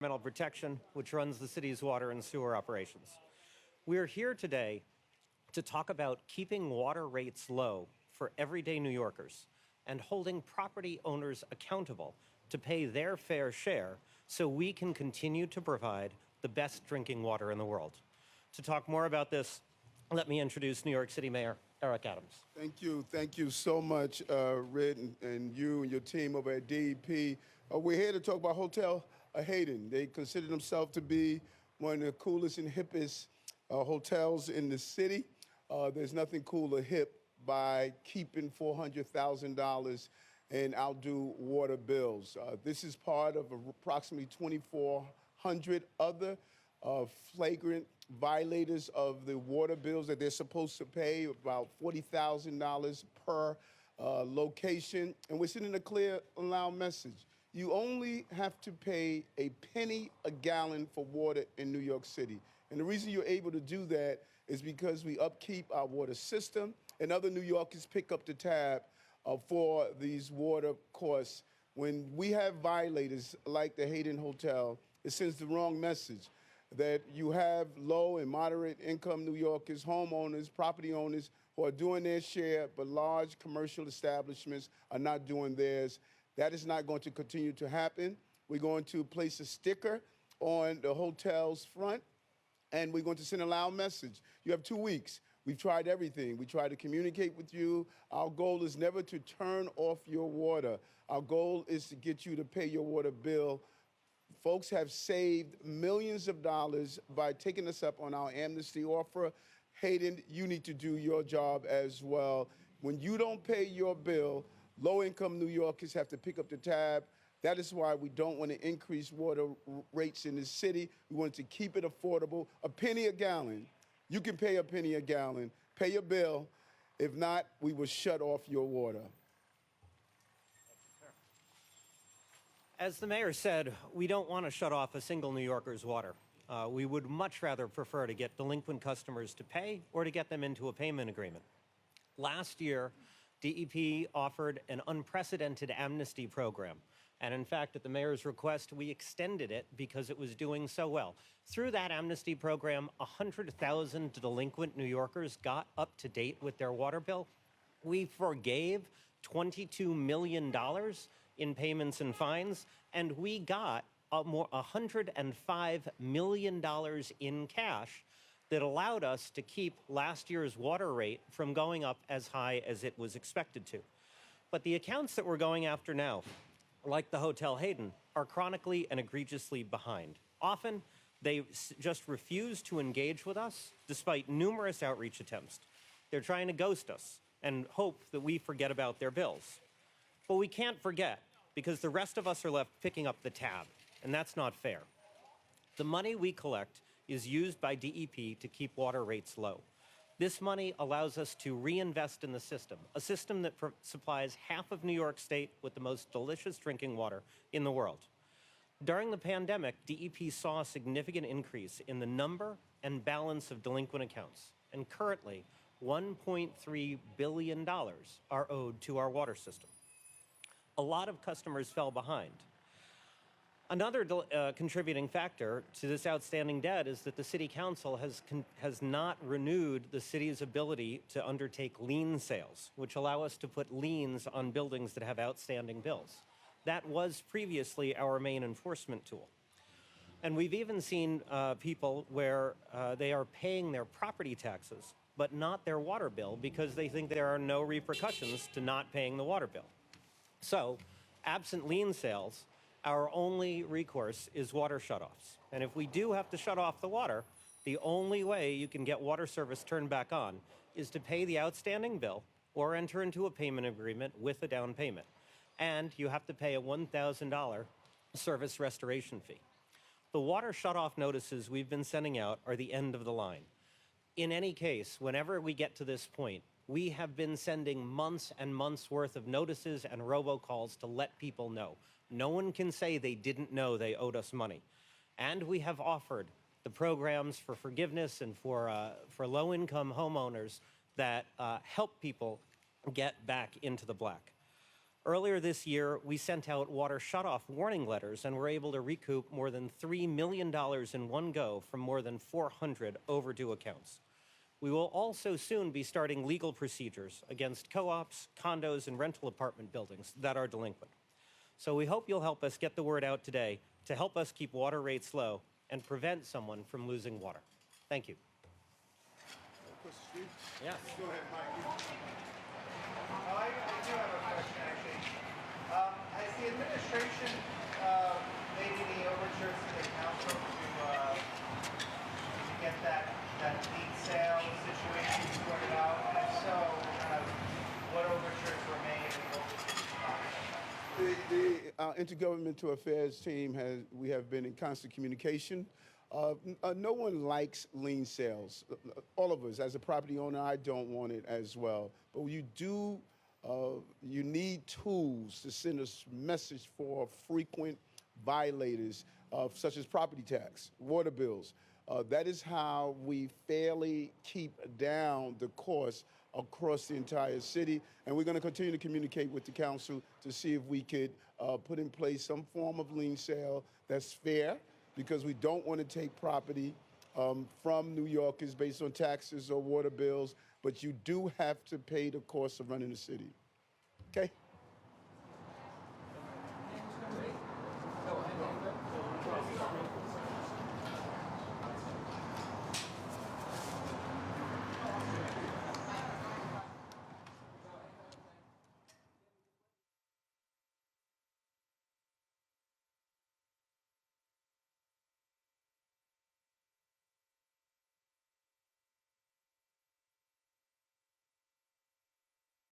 Environmental Protection, which runs the city's water and sewer operations. We're here today to talk about keeping water rates low for everyday New Yorkers and holding property owners accountable to pay their fair share so we can continue to provide the best drinking water in the world. To talk more about this, let me introduce New York City Mayor Eric Adams. Thank you. Thank you so much, Red, and you and your team over at DEP. We're here to talk about Hotel Hayden. They consider themselves to be one of the coolest and hippest hotels in the city. There's nothing cool or hip by keeping $400,000 in outdue water bills. This is part of approximately 2,400 other flagrant violators of the water bills that they're supposed to pay, about $40,000 per location. And we're sending a clear and loud message. You only have to pay a penny a gallon for water in New York City. And the reason you're able to do that is because we upkeep our water system, and other New Yorkers pick up the tab for these water costs. When we have violators like the Hayden Hotel, it sends the wrong message that you have low and moderate income New Yorkers, homeowners, property owners who are doing their share, but large commercial establishments are not doing theirs. That is not going to continue to happen. We're going to place a sticker on the hotel's front, and we're going to send a loud message. You have 2 weeks. We've tried everything. We try to communicate with you. Our goal is never to turn off your water. Our goal is to get you to pay your water bill. Folks have saved millions of dollars by taking us up on our Amnesty offer. Hayden, you need to do your job as well. When you don't pay your bill, low-income New Yorkers have to pick up the tab. That is why we don't want to increase water rates in the city. We want to keep it affordable. A penny a gallon. You can pay a penny a gallon. Pay your bill. If not, we will shut off your water. As the mayor said, we don't want to shut off a single New Yorker's water. We would much rather prefer to get delinquent customers to pay or to get them into a payment agreement. Last year, DEP offered an unprecedented amnesty program. And in fact, at the mayor's request, we extended it because it was doing so well. Through that amnesty program, 100,000 delinquent New Yorkers got up to date with their water bill. We forgave $22 million in payments and fines, and we got $105 million in cash that allowed us to keep last year's water rate from going up as high as it was expected to. But the accounts that we're going after now, like the Hotel Hayden, are chronically and egregiously behind. Often, they just refuse to engage with us despite numerous outreach attempts. They're trying to ghost us and hope that we forget about their bills. But we can't forget, because the rest of us are left picking up the tab, and that's not fair. The money we collect is used by DEP to keep water rates low. This money allows us to reinvest in the system, a system that supplies half of New York State with the most delicious drinking water in the world. During the pandemic, DEP saw a significant increase in the number and balance of delinquent accounts, and currently, $1.3 billion are owed to our water system. A lot of customers fell behind. Another contributing factor to this outstanding debt is that the City Council has not renewed the city's ability to undertake lien sales, which allow us to put liens on buildings that have outstanding bills. That was previously our main enforcement tool. And we've even seen people where they are paying their property taxes, but not their water bill because they think there are no repercussions to not paying the water bill. So, absent lien sales, our only recourse is water shutoffs. And if we do have to shut off the water, the only way you can get water service turned back on is to pay the outstanding bill or enter into a payment agreement with a down payment. And you have to pay a $1,000 service restoration fee. The water shutoff notices we've been sending out are the end of the line. In any case, whenever we get to this point, we have been sending months and months worth of notices and robocalls to let people know. No one can say they didn't know they owed us money. And we have offered the programs for forgiveness and for low-income homeowners that help people get back into the black. Earlier this year, we sent out water shutoff warning letters and were able to recoup more than $3 million in one go from more than 400 overdue accounts. We will also soon be starting legal procedures against co-ops, condos, and rental apartment buildings that are delinquent. So we hope you'll help us get the word out today to help us keep water rates low and prevent someone from losing water. Thank you. Yes. Go ahead, Mike. I do have a question, actually. Has the administration made any overtures to the council to get that lead sale situation sorted out? And if so, what overtures were made? The Intergovernmental Affairs team we have been in constant communication. No one likes lien sales. All of us, as a property owner, I don't want it as well. But you need tools to send a message for frequent violators, such as property tax, water bills. That is how we fairly keep down the cost across the entire city. And we're going to continue to communicate with the council to see if we could put in place some form of lien sale that's fair, because we don't want to take property from New Yorkers based on taxes or water bills, but you do have to pay the cost of running the city. Okay?